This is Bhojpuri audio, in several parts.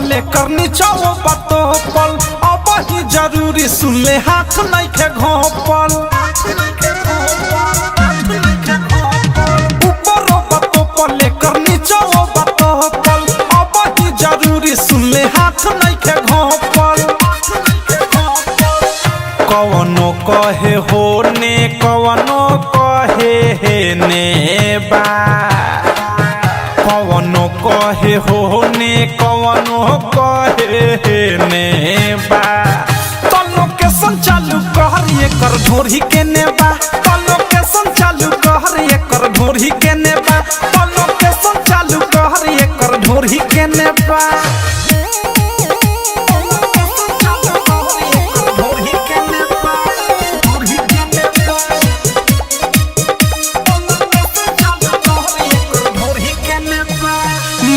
पले करनी चाहो बातो पल अब ही जरूरी सुन ले हाथ नहीं के घोपल ऊपर बातो पले करनी चाहो बातो पल अब ही जरूरी सुन ले हाथ नहीं के घोपल कवनो कहे होने कवनो कहे ने बा कवनो कहे होने कवनो कहे ने बा तो लोकेशन चालू कहर एकर ढोरी के ने बा तो लोकेशन चालू कहर एकर ढोरी के ने बा तो लोकेशन चालू कहर एकर ढोरी के ने बा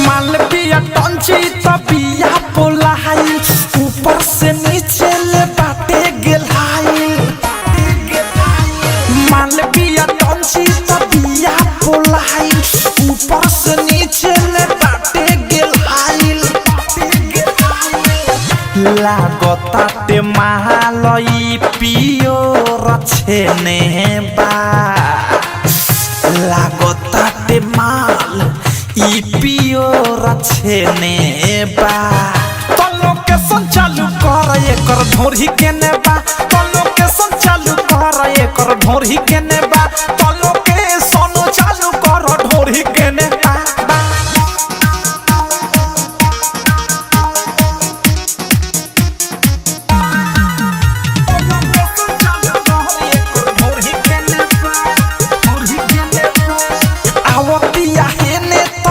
मालविया टंची तबिया पोलाई ऊपर से नीचे ले बाटे गेलाई मालविया टंची तबिया पोलाई ऊपर से नीचे ले बाटे गेलाई लागताटे महालई पियो रछेने बा लागताटे माल ई पियो रछेने बा तो लोकेशन चालू कर एकर ढोरी के ने बा तो लोकेशन चालू कर एकर ढोरी के ने बा तो लोकेशन चालू कर ढोरी के ने बा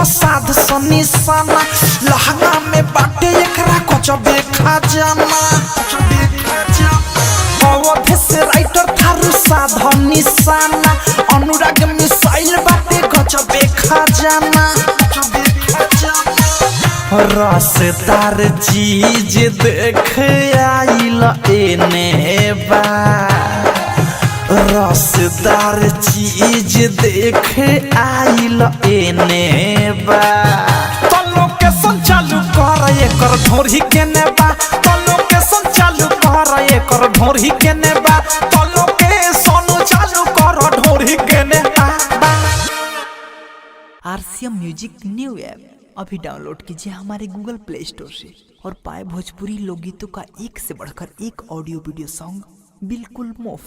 साध निशाना लहंगा में बाटे एकरा कुछ देखा जाना अवधि से राइटर थारू साध निशाना अनुराग मिसाइल बाटे कुछ देखा जाना रसदार चीज देख आइल एने बा रसदार चीज देख आइल एने बा तो लोकेशन चालू कर एकर ढोरी के ने बा तो लोकेशन चालू कर एकर ढोरी के ने बा तो लोकेशन चालू कर ढोरी के ने बा आरसीएम म्यूजिक न्यू ऐप अभी डाउनलोड कीजिए हमारे गूगल प्ले स्टोर से और पाए भोजपुरी लोकगीतों का एक से बढ़कर एक ऑडियो वीडियो सॉन्ग बिल्कुल मुफ्त।